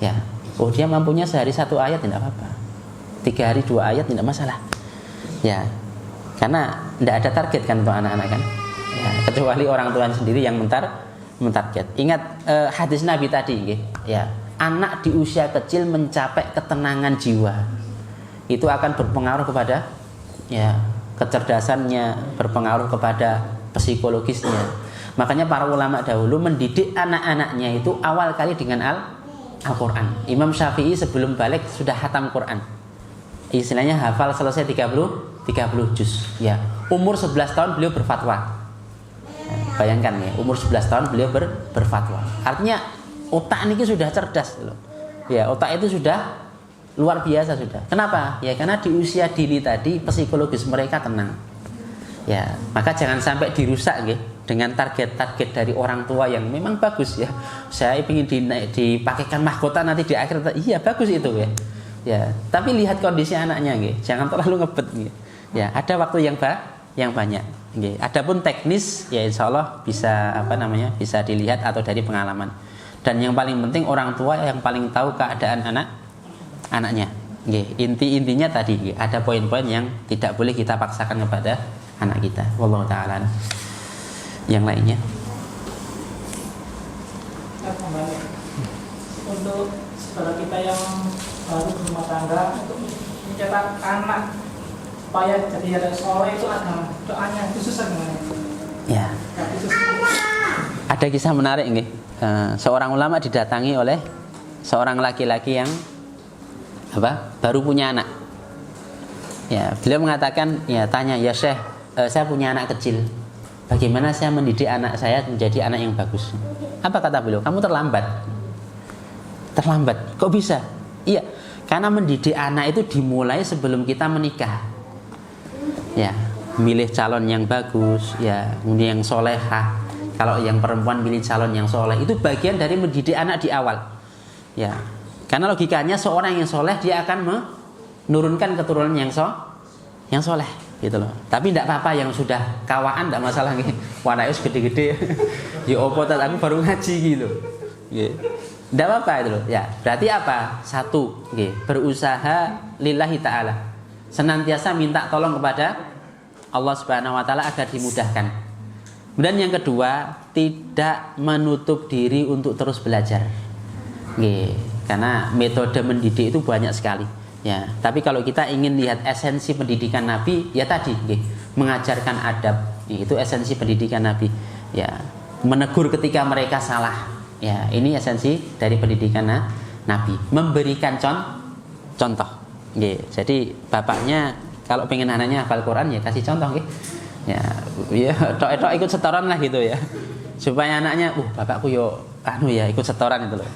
Ya. Oh, dia mampunya sehari 1 ayat tidak apa-apa. 3 hari 2 ayat tidak masalah. Ya. Karena tidak ada target kan untuk anak-anak kan. Ya, kecuali orang tua sendiri yang mentarget. Ingat hadis Nabi tadi, nggih. Ya. Anak di usia kecil mencapai ketenangan jiwa. Itu akan berpengaruh kepada, ya, kecerdasannya, berpengaruh kepada psikologisnya. Makanya para ulama dahulu mendidik anak-anaknya itu awal kali dengan Al-Quran. Imam Syafi'i sebelum balik sudah hatam Quran. Istilahnya hafal selesai 30 juz. Ya, umur 11 tahun beliau berfatwa. Bayangkan ya, umur 11 tahun beliau berfatwa. Artinya otak ini sudah cerdas loh. Ya, otak itu sudah luar biasa sudah. Kenapa? Ya karena di usia dini tadi psikologis mereka tenang. Ya, maka jangan sampai dirusak nggih dengan target-target dari orang tua yang memang bagus ya. Saya ingin dipakaikan mahkota nanti di akhir. Iya, bagus itu ya. Ya, tapi lihat kondisi anaknya nggih. Jangan terlalu ngebet nggih. Ya, ada waktu yang banyak nggih. Adapun teknis ya insyaallah bisa bisa dilihat atau dari pengalaman. Dan yang paling penting orang tua yang paling tahu keadaan anaknya. Nggih, intinya tadi nggih, ada poin-poin yang tidak boleh kita paksakan kepada anak kita. Wallahu taala. Yang lainnya. Untuk saudara kita yang baru berumah tangga untuk mencetak anak supaya jadi ada soleh itu ada doanya khusus gimana? Ya. Ada kisah menarik nggih. Seorang ulama didatangi oleh seorang laki-laki yang baru punya anak. Ya, beliau mengatakan, ya tanya, ya Syekh, saya punya anak kecil. Bagaimana saya mendidik anak saya menjadi anak yang bagus? Apa kata beliau? Kamu terlambat. Terlambat. Kok bisa? Iya, karena mendidik anak itu dimulai sebelum kita menikah. Ya, milih calon yang bagus, ya, yang solehah. Kalau yang perempuan milih calon yang soleh, itu bagian dari mendidik anak di awal. Ya, karena logikanya seorang yang soleh dia akan menurunkan keturunan yang soleh, gitu loh. Tapi tidak apa-apa yang sudah kawaan tidak masalah nih. Warnanya gede-gede. Ya opo tat aku baru ngaji gitu. Tidak apa-apa itu loh. Ya, berarti apa? Satu, berusaha lillahi ta'ala. Senantiasa minta tolong kepada Allah Subhanahu wa taala agar dimudahkan. Kemudian yang kedua, tidak menutup diri untuk terus belajar. Karena metode mendidik itu banyak sekali. Ya, tapi kalau kita ingin lihat esensi pendidikan Nabi, ya tadi, mengajarkan adab, itu esensi pendidikan Nabi. Ya, menegur ketika mereka salah. Ya, ini esensi dari pendidikan Nabi. Memberikan contoh. Jadi bapaknya kalau pengen anaknya hafal Quran ya kasih contoh, ya tok ikut setoran lah gitu ya, supaya anaknya bapakku yo ya ikut setoran itu loh.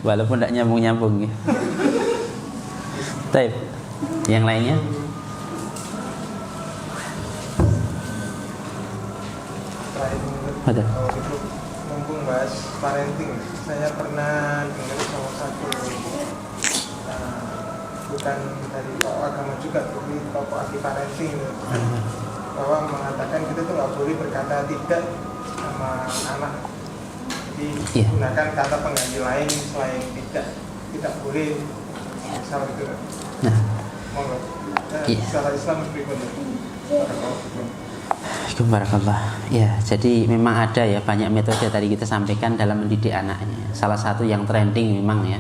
Walaupun tidak nyambung ya. Baik, yang lainnya. Ada. Mumpung bahas parenting, saya pernah dengar salah satu bukan dari tokoh agama juga, tapi tokoh ahli parenting, bahwa mengatakan kita tuh nggak boleh berkata tidak sama anak. Jadi gunakan kata pengganti lain selain tidak boleh, misal itu. Secara Islam berikutnya. Barakallah. Ya, jadi memang ada ya banyak metode tadi kita sampaikan dalam mendidik anaknya. Salah satu yang trending memang ya,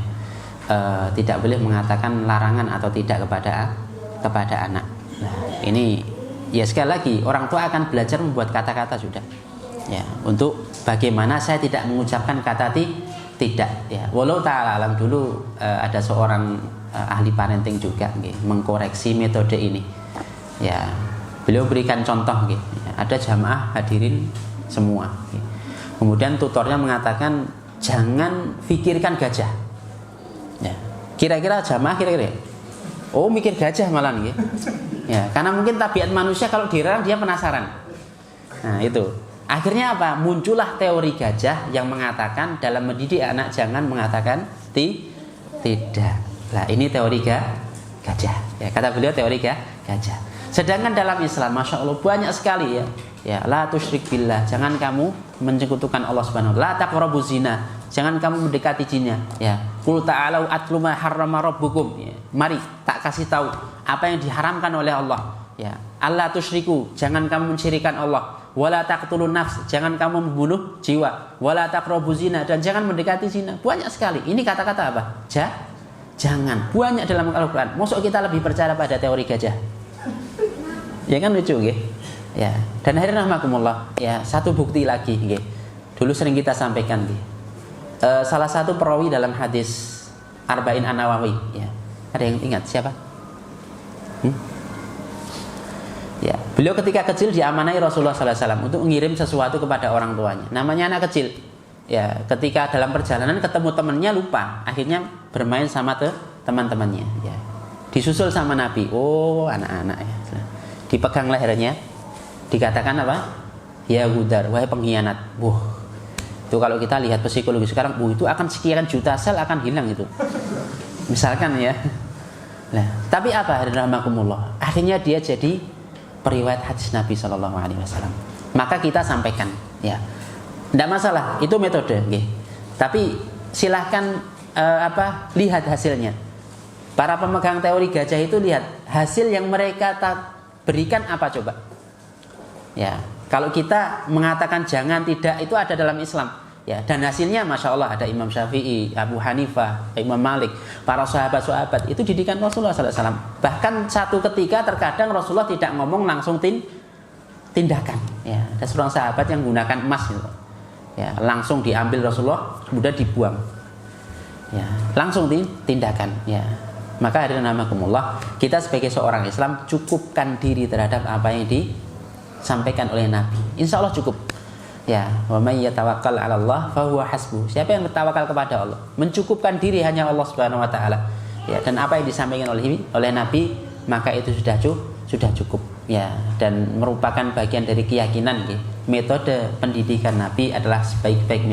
tidak boleh mengatakan larangan atau tidak kepada anak. Nah, ini ya sekali lagi orang tua akan belajar membuat kata-kata sudah. Ya, untuk bagaimana saya tidak mengucapkan kata tidak. Ya, walau ta'ala alam dulu ada seorang ahli parenting juga mengkoreksi metode ini. Ya, beliau berikan contoh ya, ada jamaah hadirin semua. Kemudian tutornya mengatakan jangan pikirkan gajah. Ya, kira-kira jamaah mikir gajah malah nih. Ya, karena mungkin tabiat manusia kalau dilarang dia penasaran. Nah, itu. Akhirnya apa? Muncullah teori gajah yang mengatakan dalam mendidik anak jangan mengatakan tidak. Nah, ini teori gajah. Ya, kata beliau teori gajah. Sedangkan dalam Islam, masya Allah banyak sekali ya. Ya, la tusyrik billah. Jangan kamu menyekutukan Allah Subhanahu wa taala. La taqrabuz zina. Jangan kamu mendekati zina. Ya. Qul ta'alu atlu ma harrama rabbukum. Ya. Mari tak kasih tahu apa yang diharamkan oleh Allah. Ya. Allah tusyriku. Jangan kamu mensyirikan Allah. Wala taqtulun nafs, jangan kamu membunuh jiwa. Wala taqrabuz zina, dan jangan mendekati zina. Banyak sekali. Ini kata-kata apa? Jangan. Banyak dalam Al-Qur'an. Mosok kita lebih percaya pada teori gajah? Ya kan lucu nggih. Ya. Dan hadirin rahimakumullah, ya, satu bukti lagi nggih. Dulu sering kita sampaikan nggih. salah satu perawi dalam hadis Arba'in An-Nawawi, ya. Ada yang ingat siapa? Ya, beliau ketika kecil diamanai Rasulullah SAW untuk mengirim sesuatu kepada orang tuanya. Namanya anak kecil. Ya, ketika dalam perjalanan ketemu temannya lupa, akhirnya bermain sama teman-temannya. Ya, disusul sama Nabi. Oh, anak-anak ya. Dipegang lehernya, dikatakan apa? Ya Hudar, wahai pengkhianat. Itu kalau kita lihat psikologi sekarang, itu akan sekian juta sel akan hilang itu. Misalkan ya. Nah, tapi apa? Rahmakumullah. Akhirnya dia jadi periwayat hadis Nabi Shallallahu Alaihi Wasallam. Maka kita sampaikan, ya, tidak masalah. Itu metode, okay. Tapi silahkan lihat hasilnya. Para pemegang teori gajah itu lihat hasil yang mereka berikan apa coba? Ya, kalau kita mengatakan jangan, tidak, itu ada dalam Islam. Ya, dan hasilnya Masya Allah ada Imam Syafi'i, Abu Hanifah, Imam Malik, para sahabat-sahabat itu didikan Rasulullah SAW. Bahkan satu ketika terkadang Rasulullah tidak ngomong langsung tindakan. Ya, ada seorang sahabat yang menggunakan emas gitu. Ya, langsung diambil Rasulullah, kemudian dibuang. Ya, langsung tindakan. Ya, maka hadirin rahimakumullah, kita sebagai seorang Islam cukupkan diri terhadap apa yang disampaikan oleh Nabi. Insya Allah cukup. Ya, wa may yatawakkal 'ala Allah fa huwa hasbuh. Siapa yang bertawakal kepada Allah, mencukupkan diri hanya Allah Subhanahu wa taala. Ya, dan apa yang disampaikan oleh Nabi, maka itu sudah cukup. Ya, dan merupakan bagian dari keyakinan ya. Metode pendidikan Nabi adalah sebaik-baik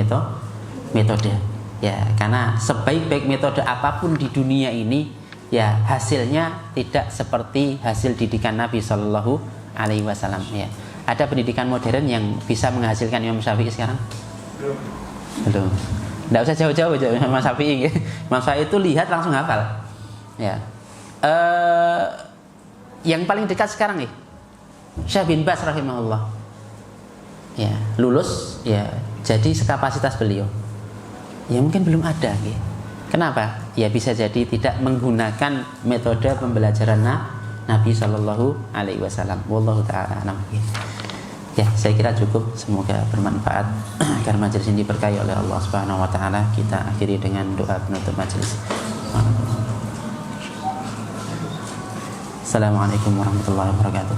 metode. Ya, karena sebaik-baik metode apapun di dunia ini, ya hasilnya tidak seperti hasil didikan Nabi Shallallahu Alaihi Wasallam. Ya. Ada pendidikan modern yang bisa menghasilkan Imam Syafi'i sekarang? Belum. Tidak usah jauh-jauh Imam Syafi'i. Imam Syafi'i itu lihat langsung hafal. Ya. Yang paling dekat sekarang nih, Syekh bin Baz rahimahullah. Ya, lulus, ya, jadi sekapasitas beliau. Ya mungkin belum ada. Ya. Kenapa? Ya bisa jadi tidak menggunakan metode pembelajaran Nabi Shallallahu Alaihi Wasallam. Wallahu ta'ala a'lam. Ya, saya kira cukup. Semoga bermanfaat. Agar majelis ini diberkahi oleh Allah Subhanahu Wa Taala. Kita akhiri dengan doa penutup majelis. Assalamualaikum warahmatullahi wabarakatuh.